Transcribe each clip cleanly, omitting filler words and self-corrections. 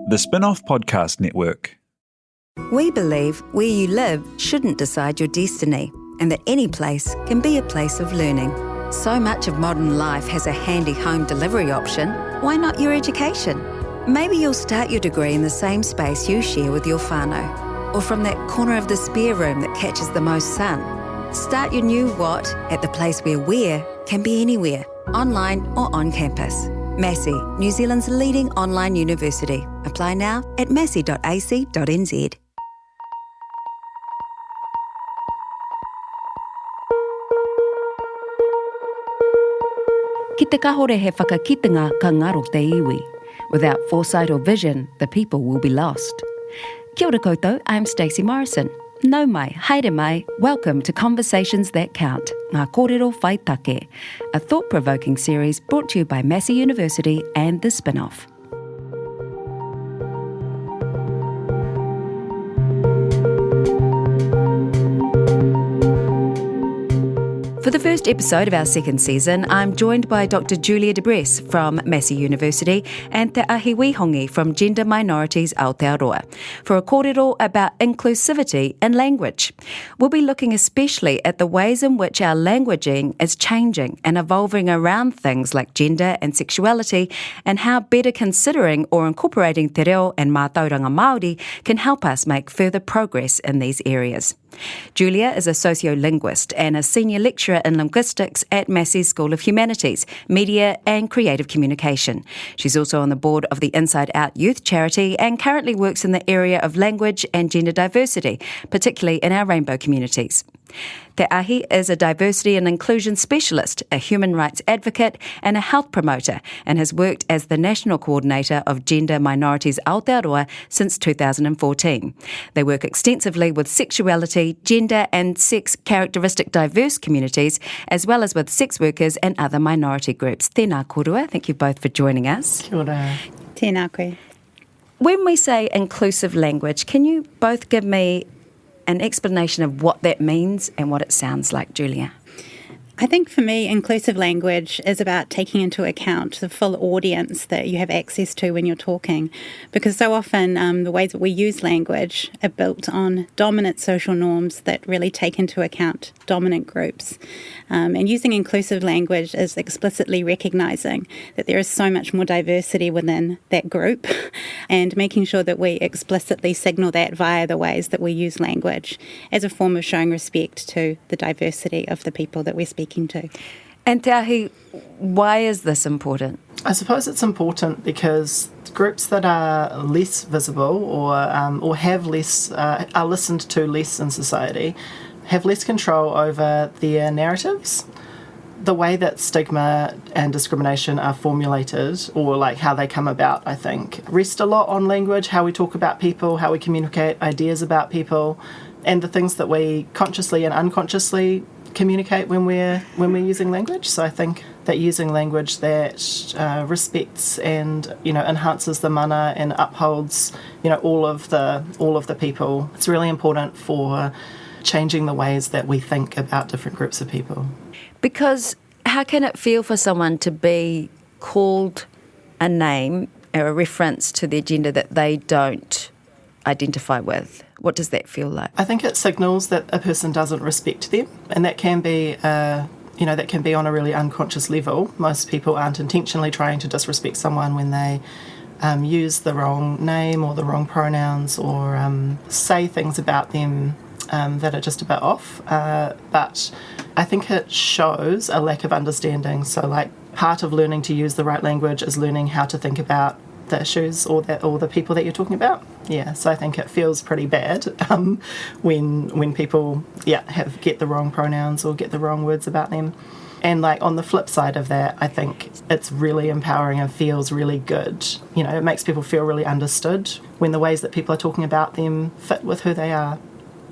The Spin-off Podcast Network. We believe where you live shouldn't decide your destiny, and that any place can be a place of learning. So much of modern life has a handy home delivery option. Why not your education? Maybe you'll start your degree in the same space you share with your whānau, or from that corner of the spare room that catches the most sun. Start your new what at the place where can be anywhere, online or on campus. Massey, New Zealand's leading online university. Apply now at massey.ac.nz. Ki te kahore he whakakitenga ka ngaro te iwi. Without foresight or vision, the people will be lost. Kia ora koutou, I'm Stacey Morrison. Nau mai, haere mai, welcome to Conversations That Count, Ngā Kōrero Whai Take, a thought-provoking series brought to you by Massey University and The Spin-off. For the first episode of our second season, I'm joined by Dr. Julia de Bres from Massey University and Te Ahi Wi-Hongi from Minorities Aotearoa for a kōrero about inclusivity in language. We'll be looking especially at the ways in which our languaging is changing and evolving around things like gender and sexuality, and how better considering or incorporating te reo and mātauranga Māori can help us make further progress in these areas. Julia is a sociolinguist and a senior lecturer in linguistics at Massey's School of Humanities, Media and Creative Communication. She's also on the board of the Inside Out youth charity and currently works in the area of language and gender diversity, particularly in our rainbow communities. Te Ahi is a diversity and inclusion specialist, a human rights advocate and a health promoter, and has worked as the National Coordinator of Gender Minorities Aotearoa since 2014. They work extensively with sexuality, gender and sex characteristic diverse communities, as well as with sex workers and other minority groups. Tēnā korua, thank you both for joining us. Kia ora. Tēnā koe. When we say inclusive language, can you both give me an explanation of what that means and what it sounds like, Julia? I think for me, inclusive language is about taking into account the full audience that you have access to when you're talking, because so often the ways that we use language are built on dominant social norms that really take into account dominant groups. And using inclusive language is explicitly recognising that there is so much more diversity within that group and making sure that we explicitly signal that via the ways that we use language as a form of showing respect to the diversity of the people that we're speaking to. And Te Ahi, why is this important? I suppose it's important because groups that are less visible or have less are listened to less in society have less control over their narratives. The way that stigma and discrimination are formulated, or like how they come about, I think, rest a lot on language, how we talk about people, how we communicate ideas about people, and the things that we consciously and unconsciously communicate when we're using language. So I think that using language that respects and enhances the mana and upholds all of the people, it's really important for changing the ways that we think about different groups of people. Because how can it feel for someone to be called a name or a reference to their gender that they don't identify with? What does that feel like? I think it signals that a person doesn't respect them, and that can be that can be on a really unconscious level. Most people aren't intentionally trying to disrespect someone when they use the wrong name or the wrong pronouns or say things about them that are just a bit off. But I think it shows a lack of understanding. So, like, part of learning to use the right language is learning how to think about the issues or the people that you're talking about. Yeah, so I think it feels pretty bad when people get the wrong pronouns or get the wrong words about them. And like on the flip side of that, I think it's really empowering and feels really good. It makes people feel really understood when the ways that people are talking about them fit with who they are.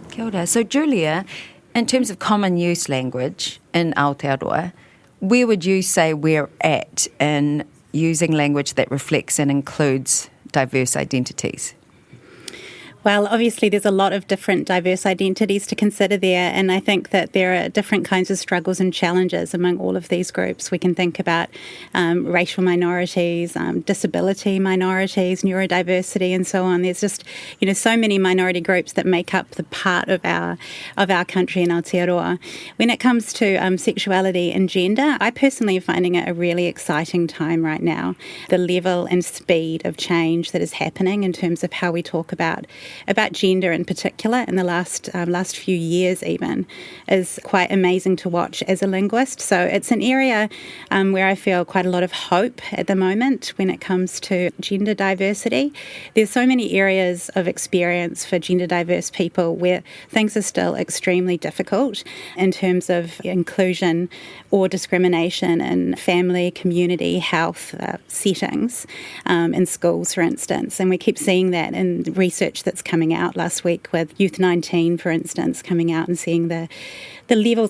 Kia ora. So Julia, in terms of common use language in Aotearoa, where would you say we're at in using language that reflects and includes diverse identities? Well, obviously there's a lot of different diverse identities to consider there, and I think that there are different kinds of struggles and challenges among all of these groups. We can think about racial minorities, disability minorities, neurodiversity, and so on. There's just, so many minority groups that make up the part of our country in Aotearoa. When it comes to sexuality and gender, I personally am finding it a really exciting time right now. The level and speed of change that is happening in terms of how we talk about gender in particular in the last few years even is quite amazing to watch as a linguist. So it's an area where I feel quite a lot of hope at the moment when it comes to gender diversity. There's so many areas of experience for gender diverse people where things are still extremely difficult in terms of inclusion or discrimination in family, community, health settings, in schools, for instance. And we keep seeing that in research that's coming out last week with Youth 19, for instance, coming out and seeing the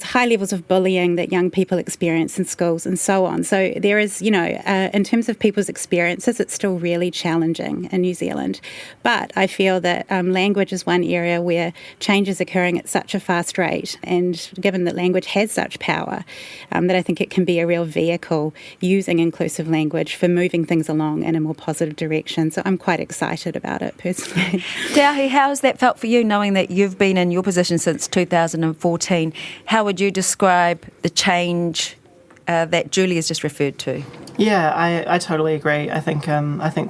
high levels of bullying that young people experience in schools and so on. So there is, in terms of people's experiences, it's still really challenging in New Zealand. But I feel that language is one area where change is occurring at such a fast rate, and given that language has such power, that I think it can be a real vehicle using inclusive language for moving things along in a more positive direction. So I'm quite excited about it personally. Te Ahi, how has that felt for you, knowing that you've been in your position since 2014? How would you describe the change that Julie has just referred to? Yeah, I totally agree. I think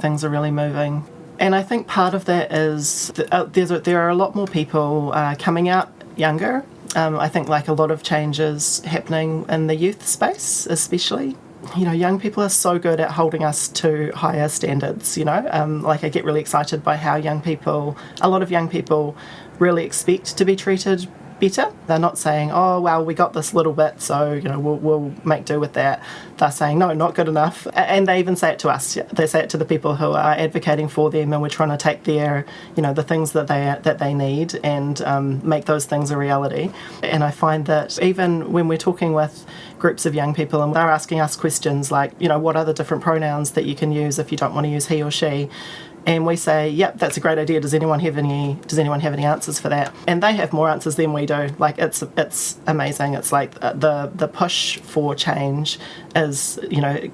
things are really moving. And I think part of that is there are a lot more people coming out younger. I think like a lot of changes happening in the youth space, especially. Young people are so good at holding us to higher standards, I get really excited by how a lot of young people really expect to be treated better. They're not saying, oh, well, we got this little bit, so, we'll make do with that. They're saying, no, not good enough. And they even say it to us. They say it to the people who are advocating for them, and we're trying to take their, the things that they need and make those things a reality. And I find that even when we're talking with groups of young people and they're asking us questions like, what are the different pronouns that you can use if you don't want to use he or she? And we say, yep, that's a great idea. Does anyone have any answers for that? And they have more answers than we do. Like it's amazing. It's like the push for change is,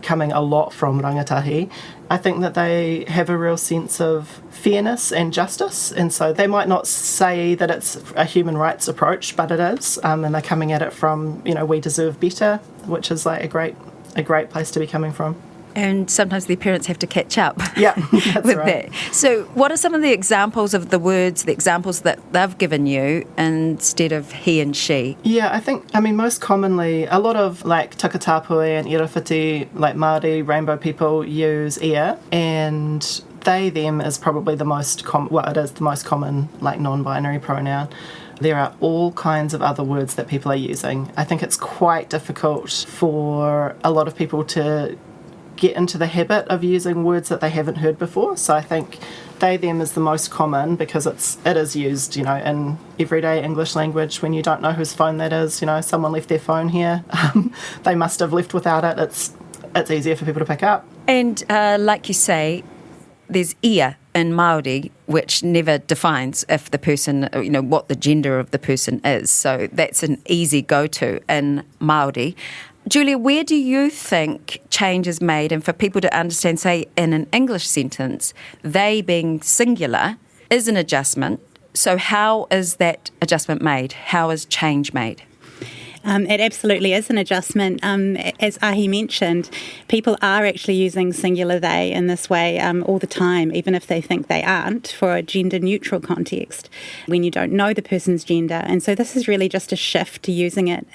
coming a lot from rangatahi. I think that they have a real sense of fairness and justice, and so they might not say that it's a human rights approach, but it is, and they're coming at it from, we deserve better, which is like a great place to be coming from. And sometimes the parents have to catch up that's with right. that. So what are some of the examples of the examples that they've given you instead of he and she? Yeah, I think, most commonly, a lot of like Takatapui and Irawhiti, like Māori, rainbow people use ia, and they, them is probably the most it is the most common like non-binary pronoun. There are all kinds of other words that people are using. I think it's quite difficult for a lot of people to get into the habit of using words that they haven't heard before. So I think they, them is the most common because it is used, in everyday English language when you don't know whose phone that is. Someone left their phone here. They must have left without it. It's easier for people to pick up. And like you say, there's ia in Māori, which never defines if the person, what the gender of the person is. So that's an easy go-to in Māori. Julia, where do you think change is made? And for people to understand, say, in an English sentence, they being singular is an adjustment. So how is that adjustment made? How is change made? It absolutely is an adjustment. As Ahi mentioned, people are actually using singular they in this way all the time, even if they think they aren't, for a gender-neutral context, when you don't know the person's gender. And so this is really just a shift to using it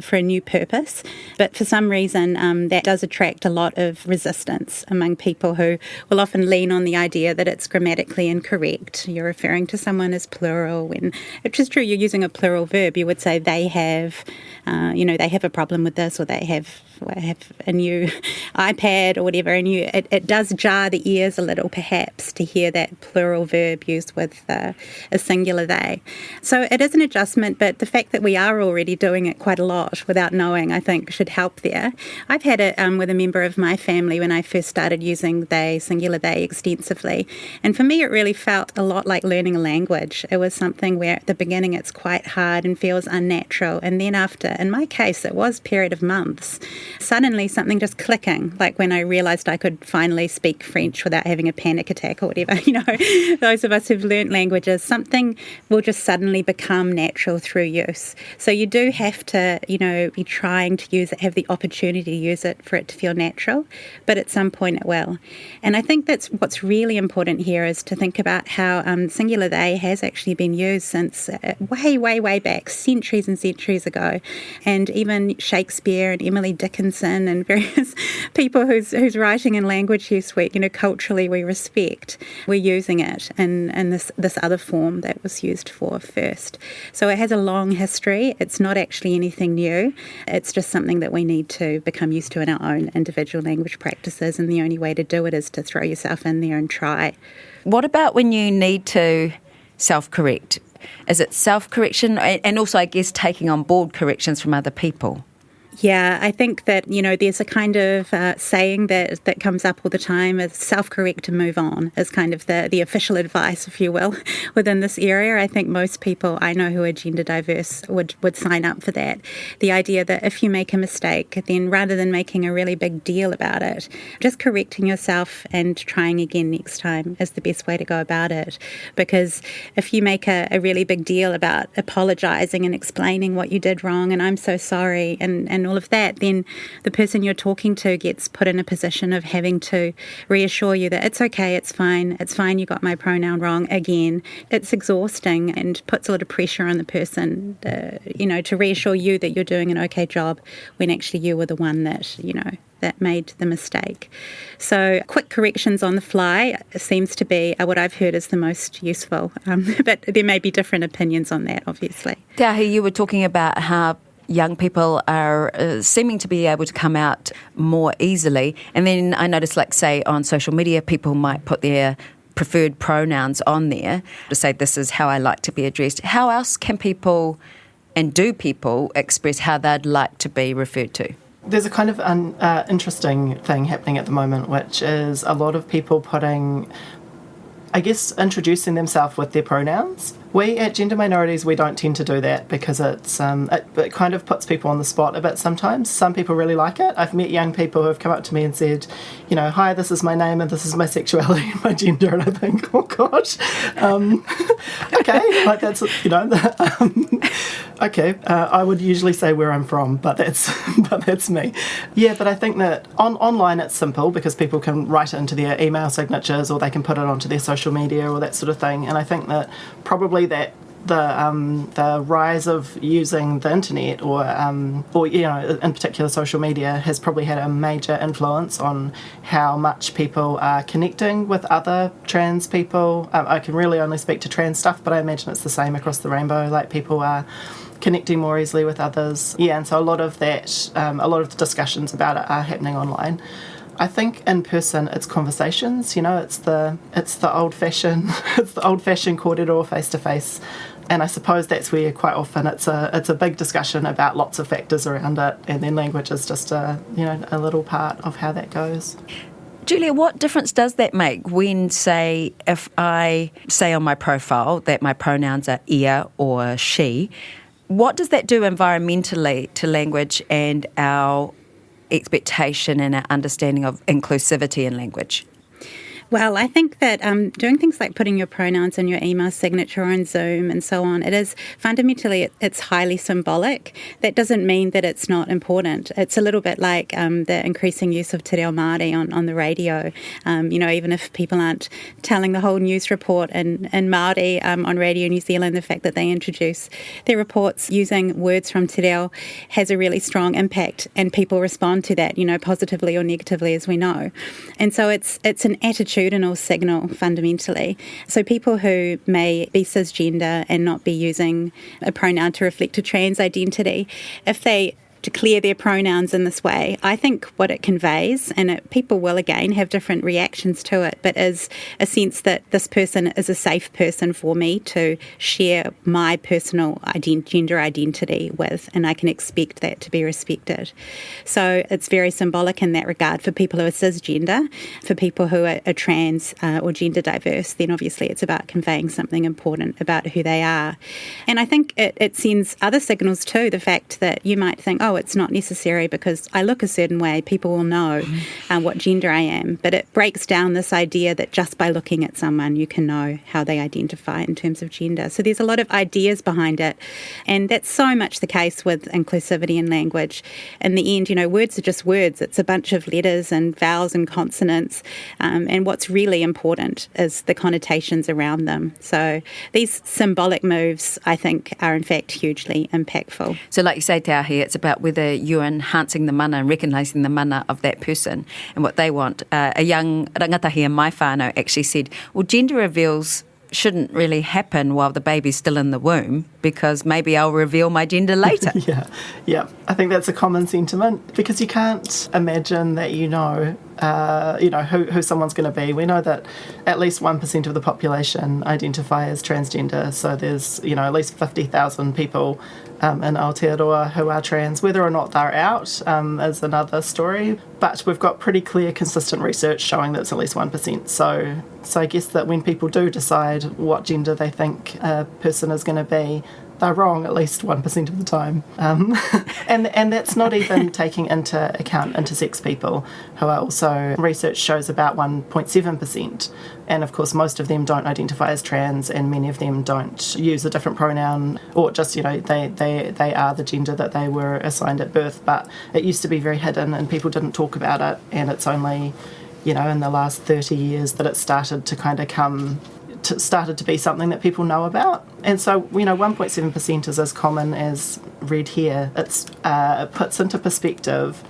for a new purpose. But for some reason, that does attract a lot of resistance among people who will often lean on the idea that it's grammatically incorrect. You're referring to someone as plural when, which is true, you're using a plural verb. You would say they have... they have a problem with this, or they have have a new iPad or whatever, and it does jar the ears a little, perhaps, to hear that plural verb used with a singular they. So it is an adjustment, but the fact that we are already doing it quite a lot without knowing, I think, should help there. I've had it with a member of my family when I first started using they, singular they, extensively. And for me, it really felt a lot like learning a language. It was something where at the beginning it's quite hard and feels unnatural. And then after, in my case, it was a period of months, suddenly something just clicking, like when I realised I could finally speak French without having a panic attack or whatever. Those of us who've learnt languages, something will just suddenly become natural through use. So you do have to, be trying to use it, have the opportunity to use it for it to feel natural, but at some point it will. And I think that's what's really important here is to think about how singular they has actually been used since way back, centuries and centuries ago. And even Shakespeare and Emily Dickinson and various people whose writing and language use we, culturally we respect, we're using it in this other form that was used for first. So it has a long history. It's not actually anything new. It's just something that we need to become used to in our own individual language practices, and the only way to do it is to throw yourself in there and try. What about when you need to self-correct? Is it self-correction and also, I guess, taking on board corrections from other people? Yeah, I think that, there's a kind of saying that comes up all the time is self-correct and move on is kind of the official advice, if you will, within this area. I think most people I know who are gender diverse would sign up for that. The idea that if you make a mistake, then rather than making a really big deal about it, just correcting yourself and trying again next time is the best way to go about it. Because if you make a really big deal about apologising and explaining what you did wrong and I'm so sorry and all of that, then the person you're talking to gets put in a position of having to reassure you that it's okay, it's fine, you got my pronoun wrong again. It's exhausting and puts a lot of pressure on the person, to reassure you that you're doing an okay job when actually you were the one that, that made the mistake. So quick corrections on the fly seems to be what I've heard is the most useful, but there may be different opinions on that, obviously. Te Ahi, you were talking about how young people are seeming to be able to come out more easily. And then I noticed, like, say, on social media, people might put their preferred pronouns on there to say, this is how I like to be addressed. How else can people, and do people, express how they'd like to be referred to? There's a kind of interesting thing happening at the moment, which is a lot of people introducing themselves with their pronouns. We at Gender Minorities, we don't tend to do that because it kind of puts people on the spot a bit sometimes. Some people really like it. I've met young people who have come up to me and said, hi, this is my name and this is my sexuality and my gender, and I think, oh gosh, okay, like that's, okay, I would usually say where I'm from, but that's me. Yeah, but I think that online it's simple because people can write it into their email signatures or they can put it onto their social media or that sort of thing, and I think that probably that the rise of using the internet or in particular social media has probably had a major influence on how much people are connecting with other trans people. I can really only speak to trans stuff, but I imagine it's the same across the rainbow. Like, people are connecting more easily with others. Yeah, and so a lot of the discussions about it are happening online. I think in person it's conversations, it's the old-fashioned kōrero face-to-face, and I suppose that's where quite often it's a big discussion about lots of factors around it, and then language is just a little part of how that goes. Julia, what difference does that make when, say, if I say on my profile that my pronouns are ia or she, what does that do environmentally to language and our expectation and our understanding of inclusivity in language? Well, I think that doing things like putting your pronouns in your email signature on Zoom and so on, it is fundamentally, it's highly symbolic. That doesn't mean that it's not important. It's a little bit like the increasing use of te reo Māori on the radio. Even if people aren't telling the whole news report in Māori on Radio New Zealand, the fact that they introduce their reports using words from te reo has a really strong impact, and people respond to that, positively or negatively, as we know. And so it's an attitudinal signal fundamentally. So people who may be cisgender and not be using a pronoun to reflect a trans identity, if they declare their pronouns in this way, I think what it conveys, and people will again have different reactions to it, but is a sense that this person is a safe person for me to share my personal gender identity with, and I can expect that to be respected. So it's very symbolic in that regard for people who are cisgender. For people who are trans or gender diverse, then obviously it's about conveying something important about who they are. And I think it sends other signals too, the fact that you might think, oh, it's not necessary because I look a certain way, people will know what gender I am. But it breaks down this idea that just by looking at someone, you can know how they identify in terms of gender. So there's a lot of ideas behind it. And that's so much the case with inclusivity in language. In the end, words are just words. It's a bunch of letters and vowels and consonants. And what's really important is the connotations around them. So these symbolic moves, I think, are in fact hugely impactful. So like you say, Te Ahi, it's about whether you're enhancing the mana and recognising the mana of that person and what they want. A young rangatahi in my whānau actually said, well, gender reveals shouldn't really happen while the baby's still in the womb because maybe I'll reveal my gender later. Yeah. I think that's a common sentiment because you can't imagine that who someone's going to be. We know that at least 1% of the population identify as transgender, so there's at least 50,000 people in Aotearoa who are trans. Whether or not they're out is another story, but we've got pretty clear, consistent research showing that it's at least 1%. So I guess that when people do decide what gender they think a person is going to be, they're wrong at least 1% of the time. And that's not even taking into account intersex people, who are also, research shows about 1.7%. And of course, most of them don't identify as trans, and many of them don't use a different pronoun, or just, they are the gender that they were assigned at birth. But it used to be very hidden and people didn't talk about it. And it's only, in the last 30 years that it started to kind of started to be something that people know about. And so, 1.7% is as common as red hair. It puts into perspective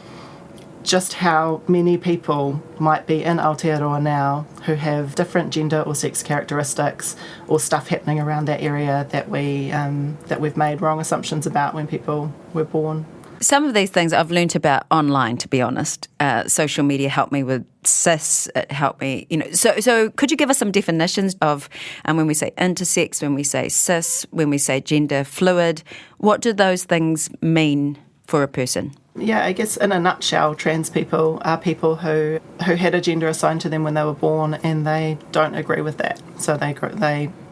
just how many people might be in Aotearoa now who have different gender or sex characteristics or stuff happening around that area that we've made wrong assumptions about when people were born. Some of these things I've learnt about online, to be honest. Social media helped me with cis, it helped me, So could you give us some definitions of when we say intersex, when we say cis, when we say gender fluid, what do those things mean for a person? Yeah, I guess in a nutshell, trans people are people who had a gender assigned to them when they were born and they don't agree with that. So they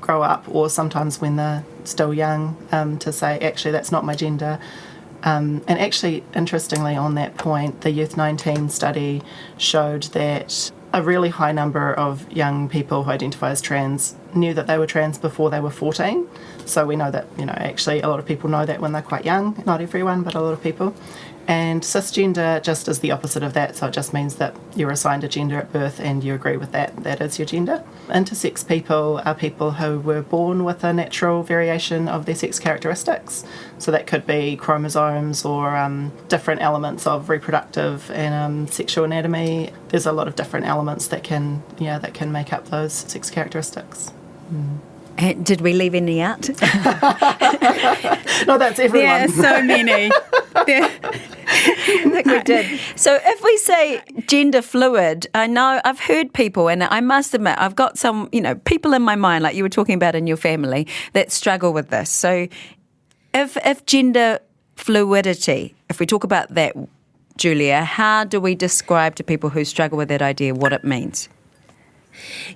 grow up, or sometimes when they're still young, to say, actually, that's not my gender. And actually, interestingly, on that point, the Youth 19 study showed that a really high number of young people who identify as trans knew that they were trans before they were 14. So we know that, actually a lot of people know that when they're quite young. Not everyone, but a lot of people. And cisgender just is the opposite of that, so it just means that you're assigned a gender at birth and you agree with that is your gender. Intersex people are people who were born with a natural variation of their sex characteristics. So that could be chromosomes or different elements of reproductive and sexual anatomy. There's a lot of different elements that can make up those sex characteristics. Did we leave any out? No, that's everyone. Yeah, so many. I think we did. So if we say gender fluid, I know I've heard people, and I must admit, I've got some, people in my mind, like you were talking about in your family, that struggle with this. So if gender fluidity, if we talk about that, Julia, how do we describe to people who struggle with that idea what it means?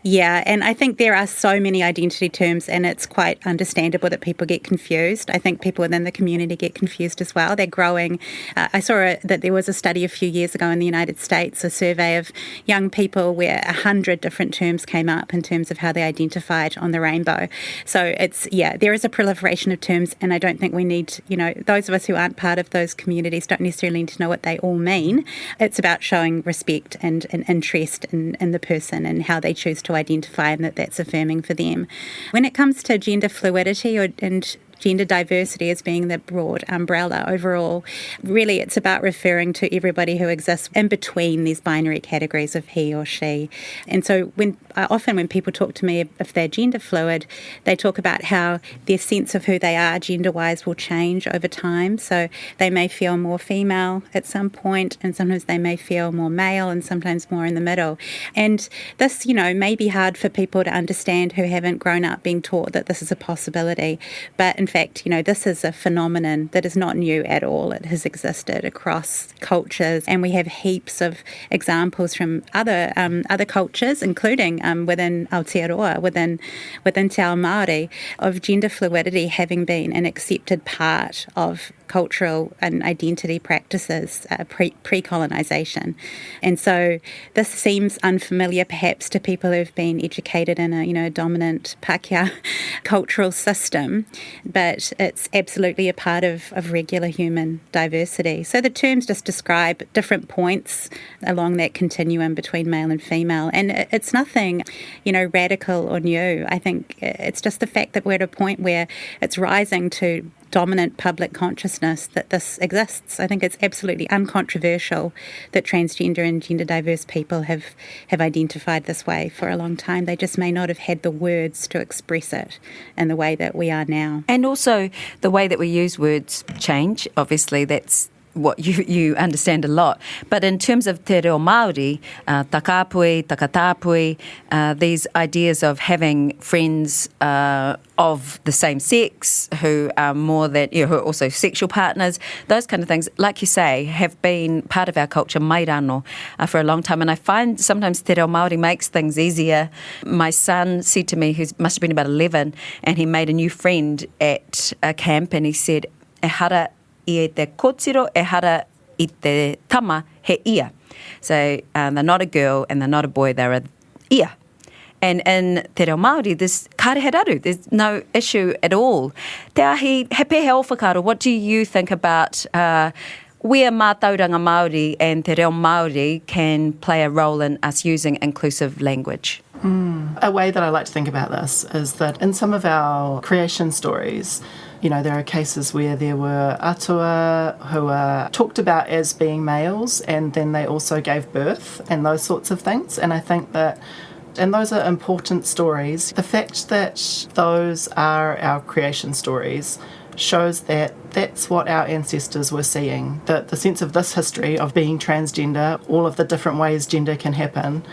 Yeah, and I think there are so many identity terms, and it's quite understandable that people get confused. I think people within the community get confused as well. They're growing. I saw that there was a study a few years ago in the United States, a survey of young people where 100 different terms came up in terms of how they identified on the rainbow. So there is a proliferation of terms, and I don't think we need, those of us who aren't part of those communities don't necessarily need to know what they all mean. It's about showing respect and an interest in the person and how they choose to identify, and that's affirming for them. When it comes to gender fluidity and gender diversity as being the broad umbrella overall. Really, it's about referring to everybody who exists in between these binary categories of he or she. And so often when people talk to me, if they're gender fluid, they talk about how their sense of who they are gender-wise will change over time. So they may feel more female at some point, and sometimes they may feel more male, and sometimes more in the middle. And this, may be hard for people to understand who haven't grown up being taught that this is a possibility. But in fact, this is a phenomenon that is not new at all. It has existed across cultures, and we have heaps of examples from other cultures, including within Aotearoa, within Te Ao Māori, of gender fluidity having been an accepted part of cultural and identity practices pre-colonisation. And so this seems unfamiliar perhaps to people who've been educated in a dominant Pākehā cultural system, but it's absolutely a part of regular human diversity. So the terms just describe different points along that continuum between male and female, and it's nothing, radical or new. I think it's just the fact that we're at a point where it's rising to dominant public consciousness that this exists. I think it's absolutely uncontroversial that transgender and gender diverse people have identified this way for a long time. They just may not have had the words to express it in the way that we are now. And also the way that we use words change. Obviously, that's what you understand a lot. But in terms of te reo Māori, takapui, takatāpui, these ideas of having friends of the same sex who are more than, who are also sexual partners, those kind of things, like you say, have been part of our culture, mai rano, for a long time. And I find sometimes te reo Māori makes things easier. My son said to me, who must have been about 11, and he made a new friend at a camp, and he said, e hara I te kōrero, e hara I te tama he ia. So they're not a girl and they're not a boy, they're a ia. And in te reo Māori, there's kareheraru, there's no issue at all. Te ahi, he pehe o whakaro, what do you think about where mātauranga Māori and te reo Māori can play a role in us using inclusive language? A way that I like to think about this is that in some of our creation stories, there are cases where there were atua who are talked about as being males, and then they also gave birth and those sorts of things. And I think that, and those are important stories. The fact that those are our creation stories shows that that's what our ancestors were seeing, that the sense of this history of being transgender, all of the different ways gender can happen,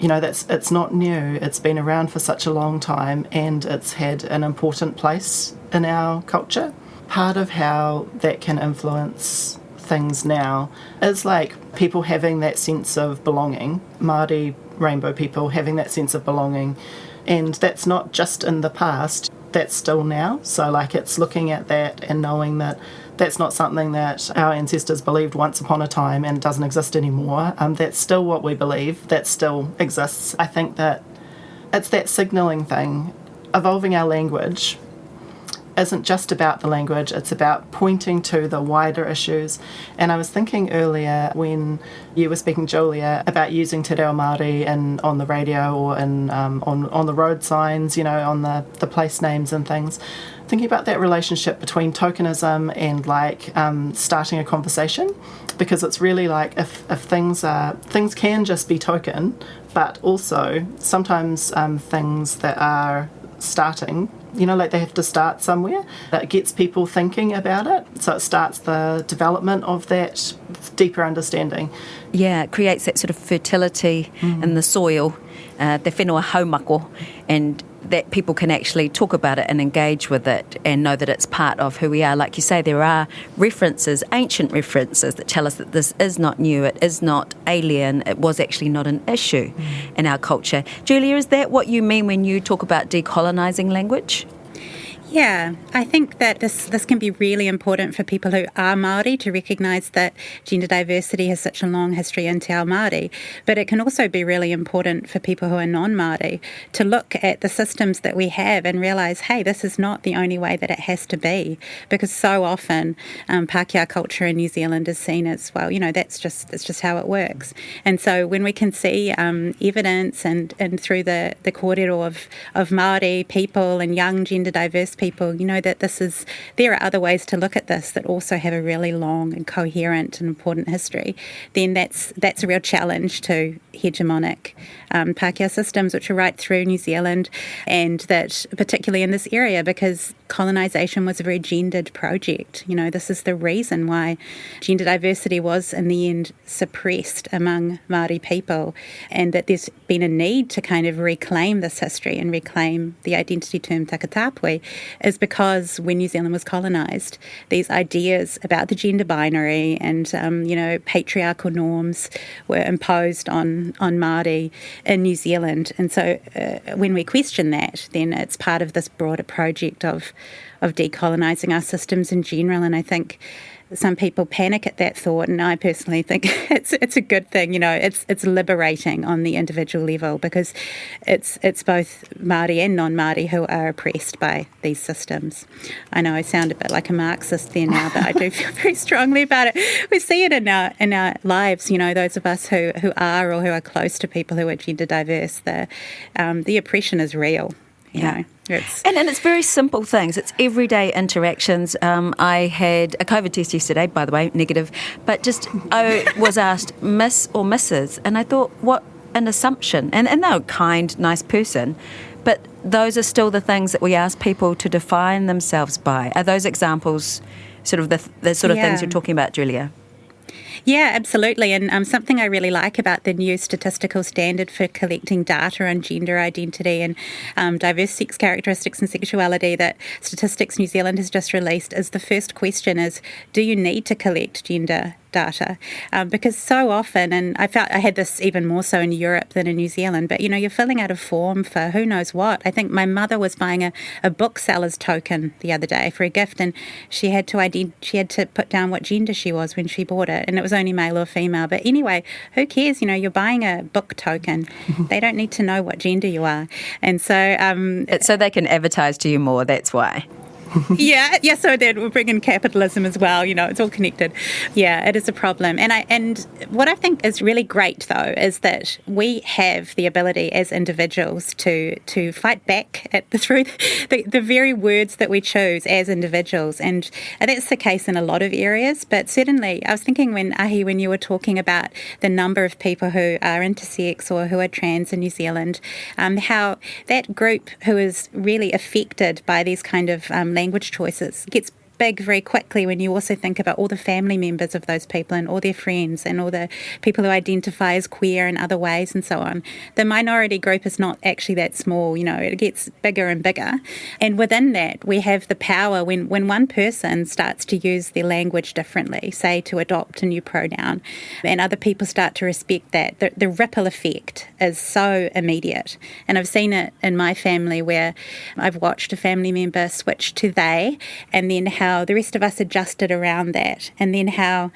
it's not new. It's been around for such a long time, and it's had an important place in our culture. Part of how that can influence things now is like people having that sense of belonging, Māori rainbow people having that sense of belonging, and that's not just in the past, that's still now. So like it's looking at that and knowing that that's not something that our ancestors believed once upon a time and doesn't exist anymore. That's still what we believe, that still exists. I think that it's that signalling thing. Evolving our language isn't just about the language, it's about pointing to the wider issues. And I was thinking earlier when you were speaking, Julia, about using te reo Māori on the radio or on the road signs, on the place names and things, thinking about that relationship between tokenism and starting a conversation, because it's really like if things can just be token, but also sometimes things that are starting, they have to start somewhere. That gets people thinking about it. So it starts the development of that deeper understanding. Yeah, it creates that sort of fertility in the soil, te whenua haumako, and that people can actually talk about it and engage with it and know that it's part of who we are. Like you say, there are references, ancient references, that tell us that this is not new, it is not alien, it was actually not an issue in our culture. Julia, is that what you mean when you talk about decolonising language? Yeah, I think that this can be really important for people who are Māori to recognise that gender diversity has such a long history in Te Ao Māori, but it can also be really important for people who are non-Māori to look at the systems that we have and realise, hey, this is not the only way that it has to be, because so often Pākehā culture in New Zealand is seen as, well, that's just how it works. And so when we can see evidence and through the kōrero of Māori people and young gender diverse people, that there are other ways to look at this that also have a really long and coherent and important history, then that's a real challenge to hegemonic Pākehā systems, which are right through New Zealand, and that particularly in this area, because colonisation was a very gendered project. This is the reason why gender diversity was in the end suppressed among Māori people, and that there's been a need to kind of reclaim this history and reclaim the identity term takatapui, is because when New Zealand was colonised, these ideas about the gender binary and patriarchal norms were imposed on Māori in New Zealand. And so when we question that, then it's part of this broader project of decolonising our systems in general. And I think some people panic at that thought, and I personally think it's a good thing. It's liberating on the individual level, because it's both Māori and non-Māori who are oppressed by these systems. I know I sound a bit like a Marxist there now, but I do feel very strongly about it. We see it in our lives. Those of us who are or who are close to people who are gender diverse. The oppression is real. You know. And it's very simple things. It's everyday interactions. I had a COVID test yesterday, by the way, negative, but I was asked Miss or Mrs. And I thought, what an assumption. And they're a kind, nice person, but those are still the things that we ask people to define themselves by. Are those examples sort of the sort of things you're talking about, Julia? Yeah, absolutely. And something I really like about the new statistical standard for collecting data on gender identity and diverse sex characteristics and sexuality that Statistics New Zealand has just released is the first question is, do you need to collect gender data? Because so often, and I had this even more so in Europe than in New Zealand, but you're filling out a form for who knows what. I think my mother was buying a bookseller's token the other day for a gift, and she had to put down what gender she was when she bought it, and it was only male or female. But anyway, who cares? You're buying a book token. They don't need to know what gender you are. And so it's so they can advertise to you more, that's why. Yeah, so then we'll bring in capitalism as well, it's all connected. Yeah, it is a problem. And what I think is really great, though, is that we have the ability as individuals to fight back through the very words that we choose as individuals. And that's the case in a lot of areas, but certainly I was thinking when you were talking about the number of people who are intersex or who are trans in New Zealand, how that group who is really affected by these kind of language choices gets big very quickly when you also think about all the family members of those people and all their friends and all the people who identify as queer in other ways and so on. The minority group is not actually that small, it gets bigger and bigger. And within that, we have the power when one person starts to use their language differently, say to adopt a new pronoun, and other people start to respect that, the ripple effect is so immediate. And I've seen it in my family where I've watched a family member switch to they, and then how the rest of us adjusted around that, and then how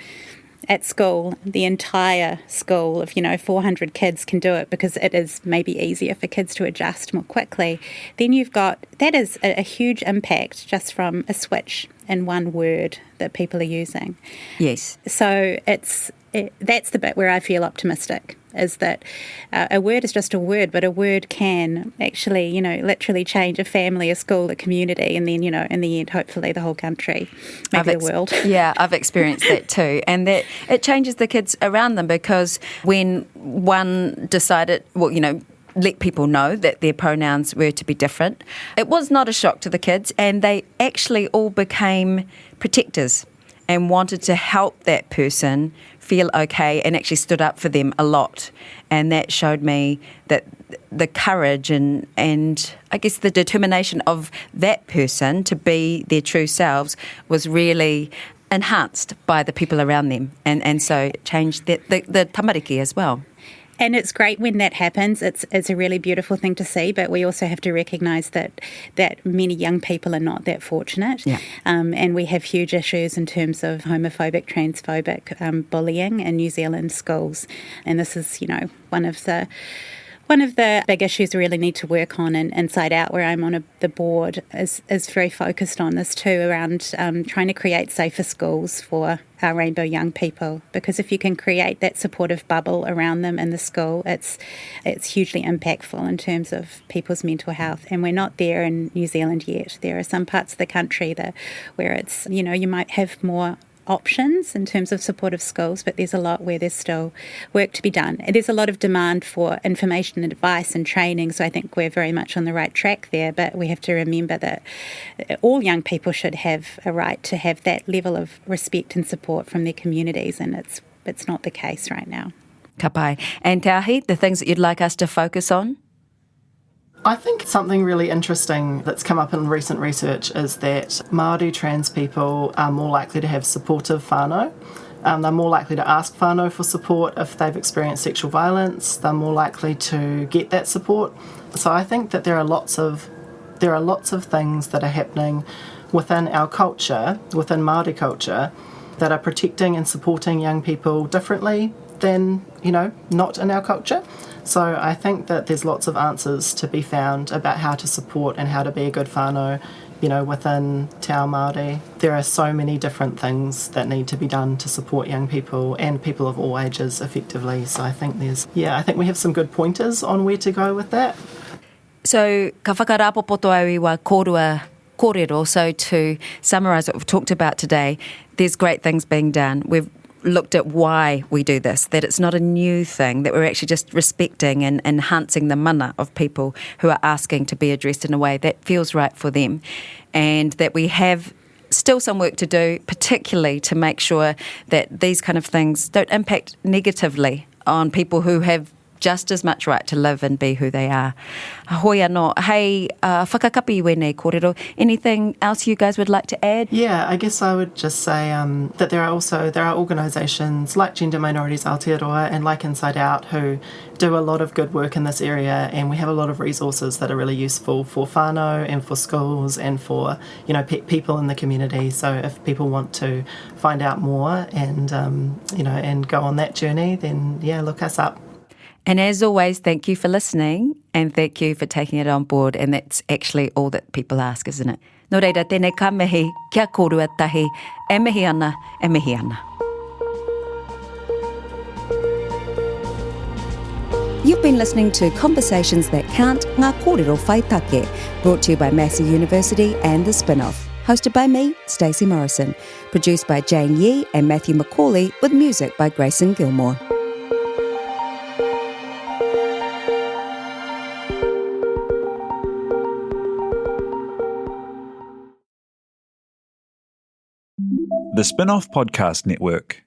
at school, the entire school of 400 kids can do it because it is maybe easier for kids to adjust more quickly. Then you've got, that is a huge impact just from a switch in one word that people are using. Yes. So that's the bit where I feel optimistic, is that a word is just a word, but a word can actually, literally change a family, a school, a community, and then, in the end, hopefully the whole country, maybe the world. Yeah, I've experienced that too. And that it changes the kids around them, because when one decided, let people know that their pronouns were to be different, it was not a shock to the kids, and they actually all became protectors and wanted to help that person feel okay and actually stood up for them a lot. And that showed me that the courage and I guess the determination of that person to be their true selves was really enhanced by the people around them, and so it changed the tamariki as well. And it's great when that happens. It's a really beautiful thing to see, but we also have to recognise that many young people are not that fortunate. Yeah. And we have huge issues in terms of homophobic, transphobic bullying in New Zealand schools. And this is, one of One of the big issues we really need to work on in Inside Out, where I'm on the board, is very focused on this too, around trying to create safer schools for our rainbow young people. Because if you can create that supportive bubble around them in the school, it's hugely impactful in terms of people's mental health. And we're not there in New Zealand yet. There are some parts of the country where it's, you might have more options in terms of supportive schools, but there's a lot where there's still work to be done. And there's a lot of demand for information and advice and training, so I think we're very much on the right track there, but we have to remember that all young people should have a right to have that level of respect and support from their communities, and it's not the case right now. Ka pai. And Te Ahi, the things that you'd like us to focus on? I think something really interesting that's come up in recent research is that Māori trans people are more likely to have supportive whānau. They're more likely to ask whānau for support if they've experienced sexual violence. They're more likely to get that support. So I think that there are lots of things that are happening within our culture, within Māori culture, that are protecting and supporting young people differently than, not in our culture. So I think that there's lots of answers to be found about how to support and how to be a good whānau, within Te Ao Māori. There are so many different things that need to be done to support young people and people of all ages effectively. So I think I think we have some good pointers on where to go with that. So, ka whakarapopoto au I wa kōrero. So to summarise what we've talked about today, there's great things being done. We've looked at why we do this, that it's not a new thing, that we're actually just respecting and enhancing the mana of people who are asking to be addressed in a way that feels right for them, and that we have still some work to do, particularly to make sure that these kind of things don't impact negatively on people who have just as much right to live and be who they are. Hoi anō. Hey, whakakapi iwe nei kōrero. Anything else you guys would like to add? Yeah, I guess I would just say that there are organisations like Gender Minorities Aotearoa and like Inside Out who do a lot of good work in this area, and we have a lot of resources that are really useful for whānau and for schools and for people in the community. So if people want to find out more and and go on that journey, then look us up. And as always, thank you for listening and thank you for taking it on board. And that's actually all that people ask, isn't it? Nō reira, tēnei ka mihi, kia kōrua tahi, e mihi ana, e mihi ana. You've been listening to Conversations That Count, Ngā Kōrero Whai Take, brought to you by Massey University and The Spin-Off. Hosted by me, Stacey Morrison. Produced by Jane Yee and Matthew McCauley, with music by Grayson Gilmore. The Spin-Off Podcast Network.